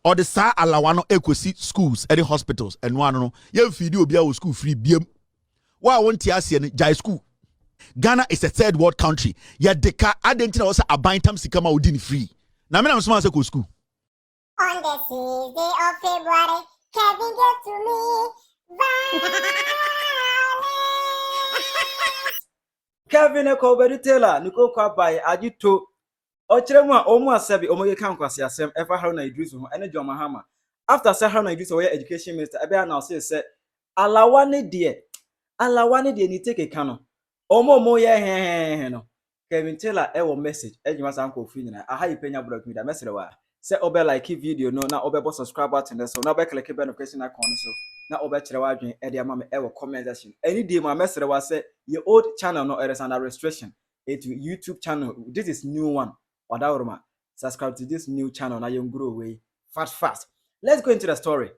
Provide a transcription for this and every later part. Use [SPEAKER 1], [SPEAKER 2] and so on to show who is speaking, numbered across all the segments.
[SPEAKER 1] or the sa alawano ekosi schools and hospitals and one no ye feed you be school free biem wa won tiase ne jai school. Ghana is a third world country. Ya deka adentina also abantam sikama odin free. Na me na so say go school.
[SPEAKER 2] On the 6th day of February, Kevin gave to me violence.
[SPEAKER 3] Kevin Ekobedi Taylor, Nico Kwabai, Ajito, Ochrema, Omo Asabi, Omo Nkwasea Asem, ever Haruna Idrisu, and John Mahama. After Haruna Idrisu, education minister, Abia now said, Alawane dear, ni take a canon. Omo moye no. Kevin Taylor, message, Edgemas Uncle Fina, I high Penyah block me, the message. Say obe like video no na obe subscribe button so na obe click notification icon so na obe kire wa dwen e de ama me e wo comment section any day my message was say your old channel no there is under restriction it YouTube channel. This is new one odaworoma subscribe to this new channel na you grow away fast. Let's go into the story.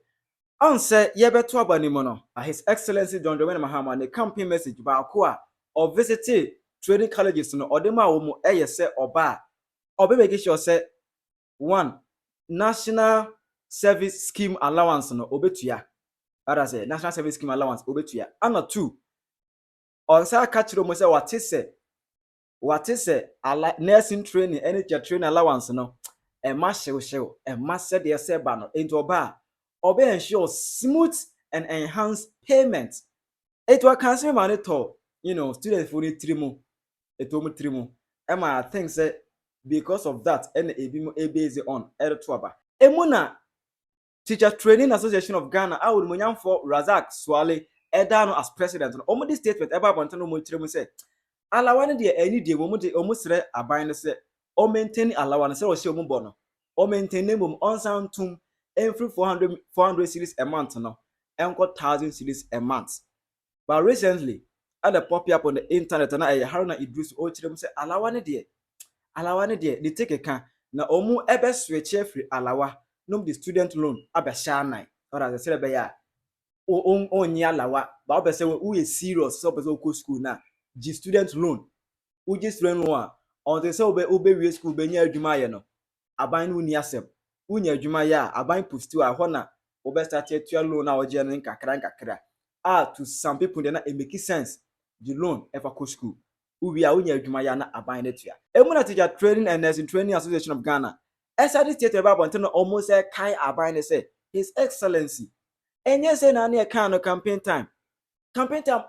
[SPEAKER 3] On say ye beto abanimo no His Excellency John Dramani Mahama the campaign message ba ko a or visit training colleges no odema wo mu e ye say oba obe make sure say one, National Service Scheme Allowance no obetuya. That is National Service Scheme Allowance obetuya. And two, or say catch mo say what is nursing training, energy training allowance no. E ma shew e ma said dey say ba no into oba obe ensure smooth and enhanced payment. It will cancel money to students for 3 months. It will 3 months. I think say because of that and a base on Eritrea. Emuna Teacher Training Association of Ghana, I would munyam for Razak Swale Edano as president. Omo this statement ever bantano mo say alawane de any day almost abayne say o maintain alawane say o she omo bono o maintain mum on sound tum every 400 cedis a month no enko 1,000 cedis a month. But recently at the pop up on the internet and I Haruna Idris o chirem say alawane de they take a can na omu ebe switch free alawa no the student loan abesha nine or as I said be ya onye alawa ba obese we is serious so person go school na the student loan we just student loan on the say obe we school be nya adwuma ye no aban no ni asem unya adwuma ye a aban post wa ho na obe start to loan na oje no nkakra to some people they na it make sense the loan ever go school we are unya adwuma ya na aban na tua emuna Teacher Training and Nursing Training Association of Ghana SRD state about until almost say kai aban say His Excellency enye say na na kan no campaign time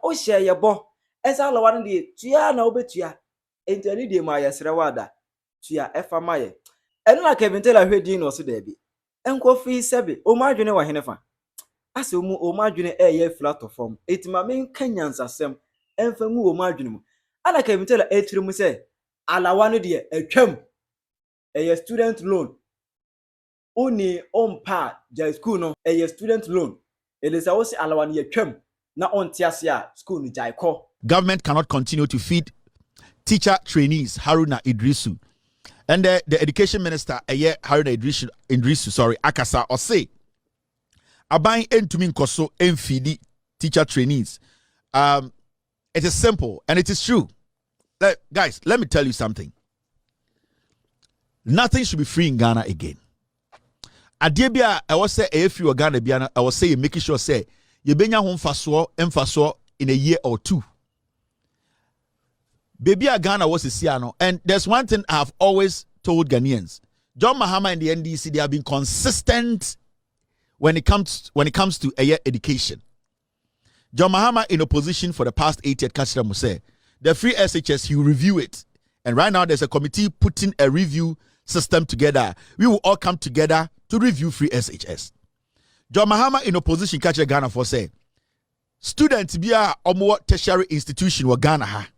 [SPEAKER 3] o share ye bo esa lawan de tua na obetua entani de ma yesre wada tua efa maye enu na Kevin Taylor hwedi no so da bi enkofi sebe o ma adwene wa henefa ase o ma adwene ye platform etima men kanyansasem emfa mu o ma adwene mu ana Kevin Taylor etiri mu say alawane de atwam a student loan uni ompa ja school no a student loan it is also alawane atwam na ontiasia school ni jaiko.
[SPEAKER 1] Government cannot continue to feed teacher trainees Haruna Idrisu and the education minister Haruna Idrisu akasa or say aban entumi nkoso enfidi teacher trainees. It is simple and it is true. Guys, let me tell you something. Nothing should be free in Ghana again. Adebia, I was say if you are Ghana biana, I was saying making sure say you benya home faso in a year or two. Baby Ghana was a Siano, and there's one thing I have always told Ghanaians. John Mahama and the NDC, they have been consistent when it comes to a year education. John Mahama in opposition for the past 8 years, Kachira Muse, the free SHS, he will review it. And right now there's a committee putting a review system together. We will all come together to review free SHS. John Mahama in opposition, Kachira Ghana for say, students be a more tertiary institution wa Ghana ha.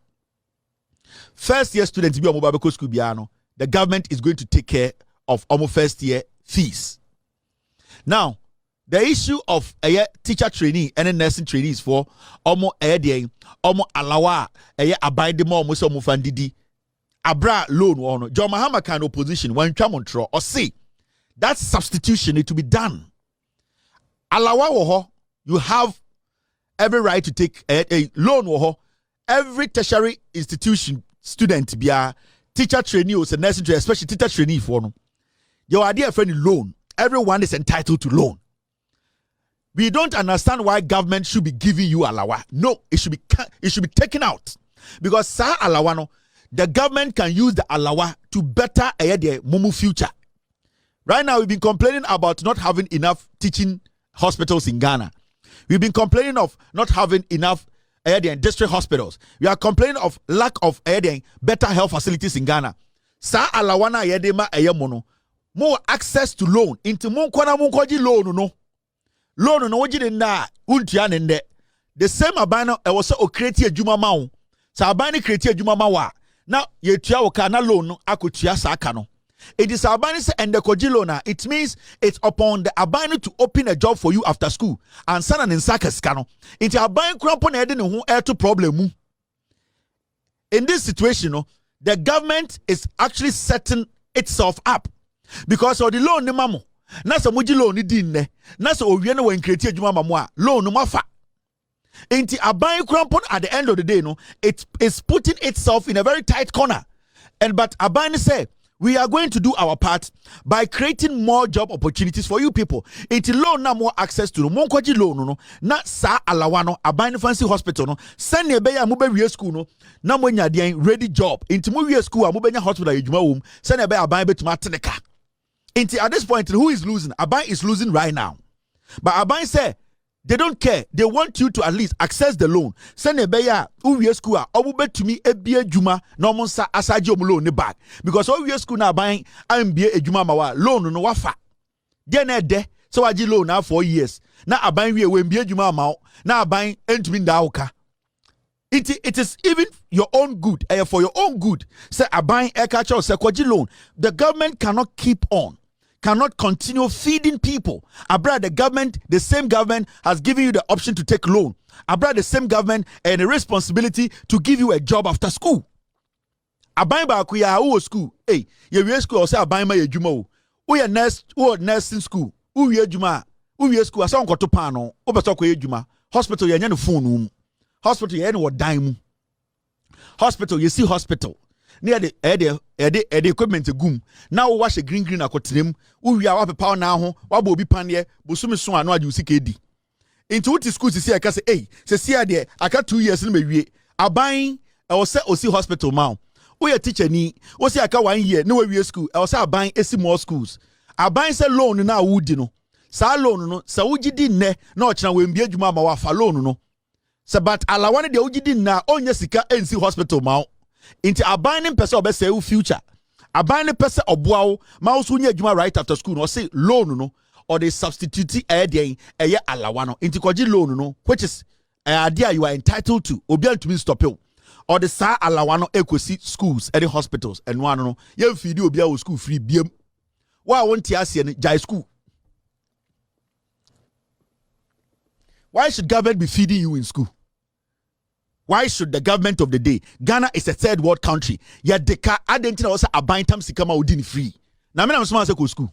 [SPEAKER 1] First year students be a mobile school biano. The government is going to take care of almost first year fees. Now, the issue of a teacher trainee and nursing trainees for almost alawa abide more almost fandidi abra loan one John Mahama kind of opposition when Chamontro or say that substitution need to be done. Alawa woho, you have every right to take a loan woho. Every tertiary institution student be a teacher trainee or nursing trainee, especially teacher trainee for no. Your idea for any loan. everyone is entitled to loan. We don't understand why government should be giving you alawa. No, it should be taken out. Because sa alawa no, the government can use the alawa to better their mumu future. Right now, we've been complaining about not having enough teaching hospitals in Ghana. We've been complaining of not having enough district hospitals. We are complaining of lack of better health facilities in Ghana. Sa alawana yedema mono. More access to loan. Into mon kwana mon kwaji loan no. Loan no wajide na untia nende. The same abano e was so create a juma maun. Sa abani create a juma mawa. Now ye tia waka na loan no akutia sa kano. It is abani se and the kojilona. It means it's upon the abani to open a job for you after school. And sana ninsaka skano. Into abani krampon edi no hu to problem. In this situation, no, the government is actually setting itself up. Because of the loan ni mamo. Nasa muji loan ni dinne. Nasa owiene wa inkreti ejuma mamwa. Loan no mafa. Inti abai krampon at the end of the day, no, it is putting itself in a very tight corner. And but abani say, we are going to do our part by creating more job opportunities for you people. Inti loan na more access to no. Monkwaji loan no. Na sa alawano abani fancy hospital no. Send ye beya mube wie school no. Na mwenya diyan ready job. Inti mu wie school mube nya hospital yejuma wom. Send ye beya abani betuma teneka. Inti at this point, who is losing? Abai is losing right now. But Abai say they don't care. They want you to at least access the loan. Send a beya uwe school obube to me ebie juma no monsa asaji omulo ne bag. Because uwe school na Abai ambie ejuma mawa loan no wafa. Then de so waji loan now 4 years. Na Abai we mbie juma mawa na Abai entumi ndauka. It is even your own good. For your own good. Say Abai ekacha say kwaji loan. The government cannot keep on. Cannot continue feeding people. Abra, the government, the same government has given you the option to take loan. Abra, the same government and the responsibility to give you a job after school. Abai ba kuya uo school. Hey, ye school or say abai ma ye juma o. Uye nursing school. Uye juma. Uye school asa onkoto pano. Obeto ko ye juma. Hospital ye no phone. Hospital ye no dime. Hospital you see hospital. Near the equipment gum. Now wash a green akotrem. We are up power now. Wabo be panye. Busumi so ano adi usikedi. Into what school to see I can say, hey, say there. I got 2 years in me. I buying. I was set Osi hospital now. We a teacher ni. Osi aka 1 year. No we school. I was buying AC more schools. I buying say loan na wood no. Sa loan no. Sa uji di ne. No china we mbie juma ma wa fa loan no. Sa but alawane de uji di na onye sika NC hospital ma. Into abaning person obe say future. Abaning person obuao ma usu nye juma right after school no say loan no or they substitute eye alawano into kwaji loan no which is idea you are entitled to obian to be stop you or the sa alawano equity schools any hospitals and one no ye feed you obia school free biem wa won ti ase ne jai school. Why should government be feeding you in school? Why should the government of the day? Ghana is a third world country. Yet the car identity also a bind time sikama udin free. Now I'm smart school.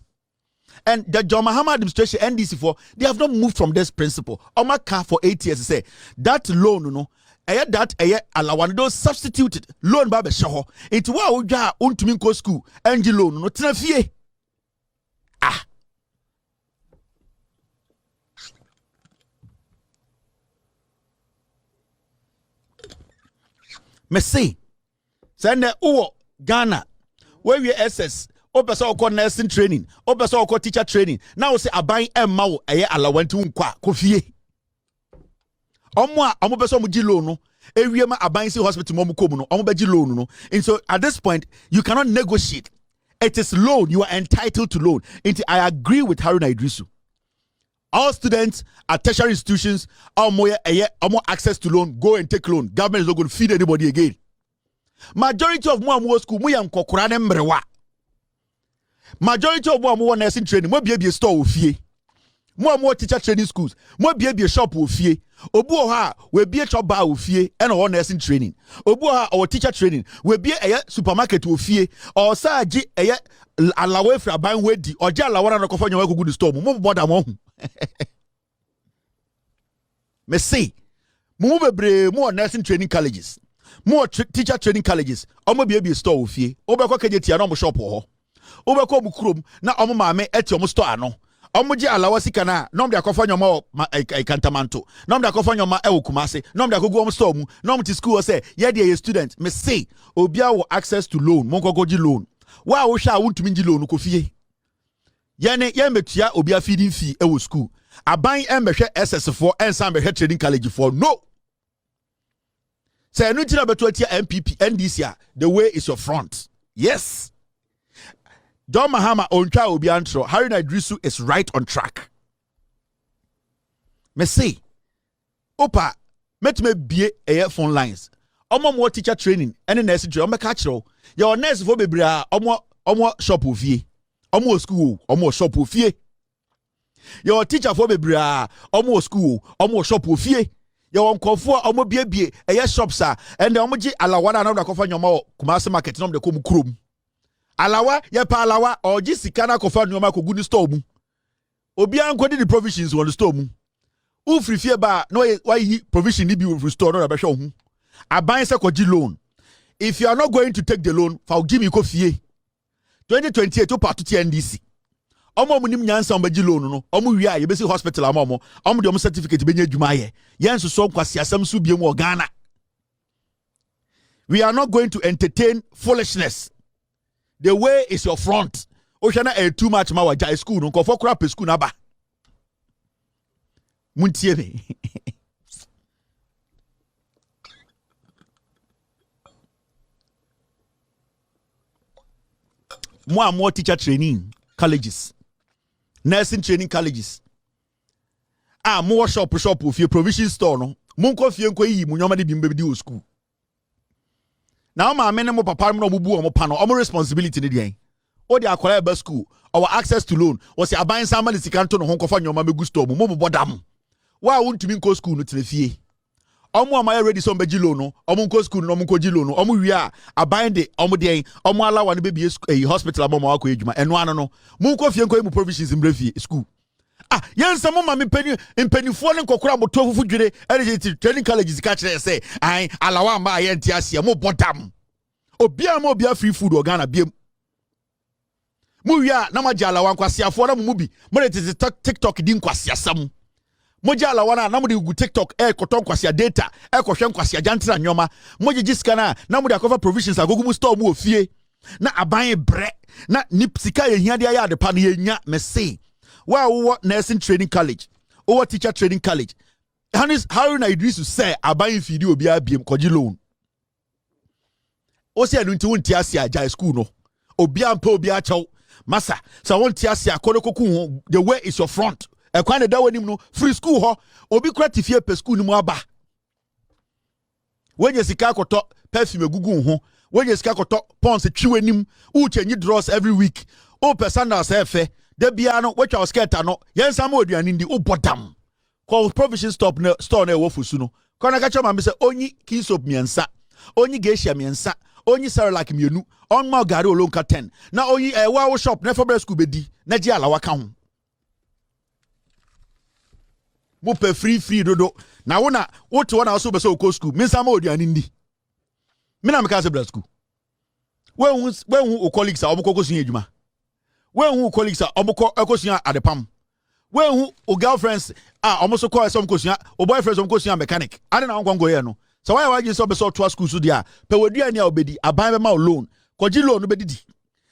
[SPEAKER 1] And the John Mahama administration NDC they have not moved from this principle. Omaka for 8 years say that loan no that alawan don't substituted loan ba be show. It wa oja untumi ko school NG loan no tena fie. Ah. Me say send Ghana where we SS opesa okọ nursing training opesa okọ teacher training now say aban emma wo eye alawanti nkwa kofie omo a omo pesa omo gi loan no ewie ma aban si hospital mo kom no omo be gi loan no and so at this point you cannot negotiate. It is loan. You are entitled to loan. I agree with Haruna Idrisu. All students at tertiary institutions are more access to loan. Go and take loan. Government is not going to feed anybody again. Majority of more school, majority of more nursing training, more be a store of fee. More teacher training schools, more be a shop of fee. Obuha will be a shop bar of fee and all nursing training. Obuha or teacher training will be a supermarket of fee or saji a allow for a buying wedi or jala one of your go to store. More than one. Me say, more nursing training colleges, more teacher training colleges. Omo be a store of fee. Obako kejeti anom shop ho. Ubeko mukrum na omo maame eti omo store ano. Omo je alawa sika na nom de akofa nyoma kantamanto. Nom de akofa nyoma e Kumase. Nom de akogu omo store mu. Nom ti school say ye dey a student. Me say obia wo access to loan. Monko goji loan. Wa wo hwa wontumi ngi loan ko fie. Ye metua obia feeding fee e wo school. Aban embehwe SS4 ensan behwe trading college for no. Say no tina beto atia MPP NDC the way is your front. Yes. John Mahama ontwa obi antro. Haruna Idrisu is right on track. Me say opa met me bie phone lines. Omo mo teacher training any nurse training. Omo ka kire your nurse for bebra omo shop ofie. Omo school omo shop ofie. Your teacher for bebra omo school omo shop ofie. Your uncofo omo bie shops and the omoji alawa na kofa nyoma Kumase market nom de kom krom. Alawa ye pa alawa oji sikana kofa nyoma ko guni store mu. Obi ankodi the provisions won the store mu. Ufri fie ba no why provision ni bi ufri store no be hwe hu. Aban se koji loan. If you are not going to take the loan, for give me ko fie. 2028 to part to NDC. Omo munim nyansa ombaji loan no. Omo wi a ye be si hospital amomo. Omo de omo certificate be nya adwuma ye. Yen so Nkwasea asem su biem wo Ghana. We are not going to entertain foolishness. The way is your front. Oshana too much ma waja school no ko fokura pe school na ba. Muntie me. More teacher training colleges. Nursing training colleges. More shop with your provision store no. Munko fie nko yi munyoma de bimbe di school. Now my men mo papa mo bubu o mo pano o mo responsibility ni dey. O dey akwara be school our access to loan was aban sama sika nto no ho nkofa nyoma megu store mo bodam. Wa wontumi nko school no tire omo amaya ready so mbeji loan no omo nko school no omo nko ji loan no omo wi a aban de omo de omo alawa no be hospital amamo akọ ejuma eno ano no mo nko fie nko mu provisions mbrefie school yensa mo ma me mpanifo ne nkokora mo to fufu dwere energy training colleges ka kire say ai alawa ma aye ntiasia mo bodam obia free food organa biem mo wi a na ma alawa Nkwasiafo na mo bi mo de TikTok di Nkwasea sam moja alawana na mudi gu TikTok koton Nkwasea data kohwe Nkwasea jantra nyoma moje jiska na mudi akofa provisions agogu mu store mu ofie na aban bre na nipsika ye hia de ya de pa na ye nya me say wo nursing training college wo teacher training college Haruna Idrisu say aban fidi obi abiem koji loan o se anu nti wonti asia jai school no obi ampa obi achew masa so wonti asia kodokoku the way is your front ekwan da wanim no free school ho obi kura tifie pe school ni mu aba wenye sika akoto perfume gugu ho wenye sika akoto pons twiwanim u change draws every week o personal self de bia no watch our skirt no yensa ma oduane ndi o bodam call provision stop na store na ewofusu no kona ka chama me se onyi kinsop miensa onyi geisha miensa onyi saralak mienu on ma gari olonka 10 na onyi wa shop na for school bedi na ji alawa ka ho mo pe free dodo na wona wote wona so be so ko school minsa ma oduane ndi mina me ka se bra school when o colleagues a obokoko sun edwuma when colleagues a oboko ekosun adepam when o girlfriends omoso call some kosun o boyfriends some kosun mechanic ade na ngongo ye no so why you so be so to school so dia pe waduane a obedi aban be ma loan koji loan no bedidi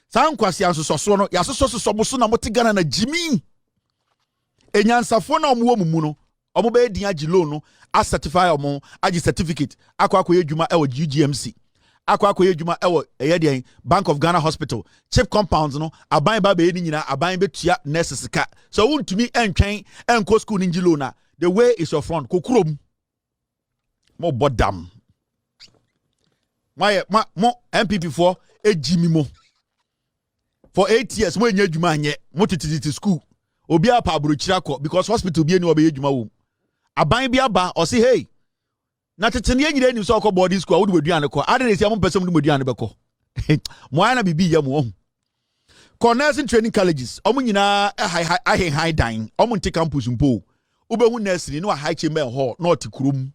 [SPEAKER 1] san Nkwasea so no ya so boso na motigana na jimi enyansafo na omo mu no omo be din agi loan no a certify omo agi certificate akwa yedwuma e wo GGMC akwa yedwuma e wo eyedien Bank of Ghana Hospital chip compounds no aban ba be ni nyina aban betua nurses ka so wontumi entwen enko school ni ngi loan na the way is your front kokurom mo bodam mo MPP for ejimi mo for 8 years mo enya adwuma anye mo tititi school obi apa abrochira ko because hospital bi eni obe adwuma wo aban bi aba o say hey na tetene anyire ni so ko boarding school wo de waduane ko ade ne sia mo pese mo de waduane be ko mo ana bibi ya mo nursing training colleges omo nyina high dine omo nte campus mpo obehu nursery no high chamber hall not kurum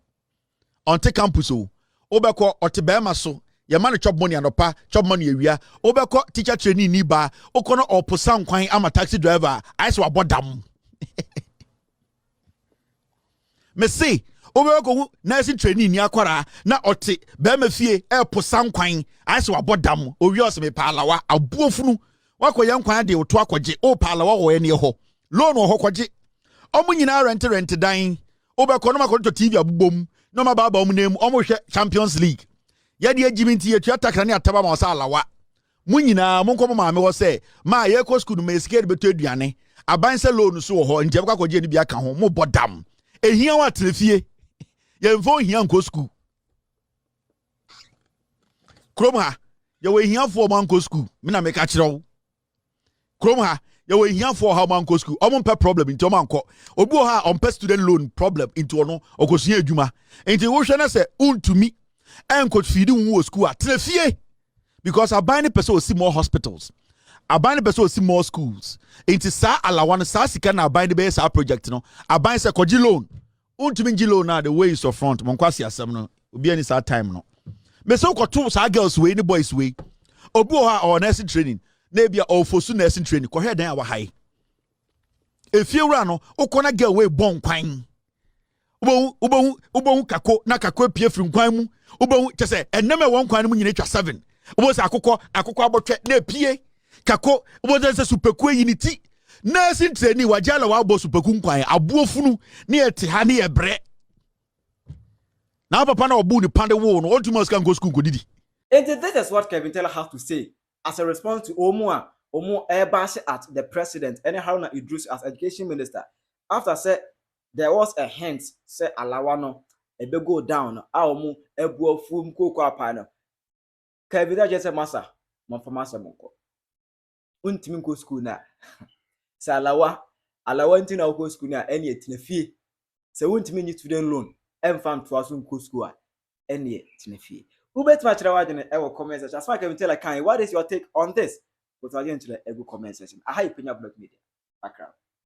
[SPEAKER 1] onte campus o obekọ otebema so Your man chop money and opa, chop money area. Obeko teacher training ni ba. Okono oposan kwan ama taxi driver. I swa bodam. Me say, obeko nursing training ni akwara na ote be me fie posan kwan. I swa bodam. Owios me palawa abuofunu. Wako yan kwan de oto akwaje. O palawa wo ene ho. Loan wo ho kwaje. Omo nyina rent dan. Obeko no makoto TV abubom. No ma baba omunem omo hwe Champions League. Yadi ejiminti yetu atakra ne ataba ma osa alawa. Mu nyina monko maame wo se ma ye ko school me sike de beto aduane. Aban se loan so ho nje kwa kwaje ni bia ka ho mo bodam. Ehia wa trefie. Ye mfo hia nko school. Krom ha ye we hia fo man ko school. Me na me ka kire wo. Krom ha ye we hia fo ha man ko school. Omo pe problem into man ko. Obi ha on pe student loan problem into ono okosia adwuma. Enti wo hwe na se untumi and could feed you school at Trefie because I buy the person see more hospitals. I buy the person see more schools. It is sa allowance sa sika na buy the base project no. I buy se koji loan. Untuminji loan na the way is of front. Nkwasea asem no. Obi any sa time no. Me so ko two sa girls way, any boys way. Obu ha or nursing training. Na bia or fosu nursing training. Ko head dan awa high. If you run no, ukona girl way bon kwan. Ubo kako na kako pie firi kwan mu. Ubo chese eneme won kwan mu nyine twa 7. Ubo se akokọ abotwe na pie kako ubo se superku yiniti nursing training wajala wa bo superku kwan abuofunu na ete ha na yebre na papa na obu ni pande wo no ultimus kan go school go didi.
[SPEAKER 3] And this is what Kevin Taylor has to say as a response to Omo bash at the president and Haruna Idris as education minister after said there was a hint say alawano ebe go down aomu ebu ofum koko apana Kevin just say masa monfamasa monko untimi go school na say alawa nti na go school na ene etinefie say untimi ni student loan emfam to aso go school ene etinefie ubetima kire wadene e wo comment section as far Kevin Taylor kan what is your take on this? But again to the ego comment section. I Penyah Black Media background.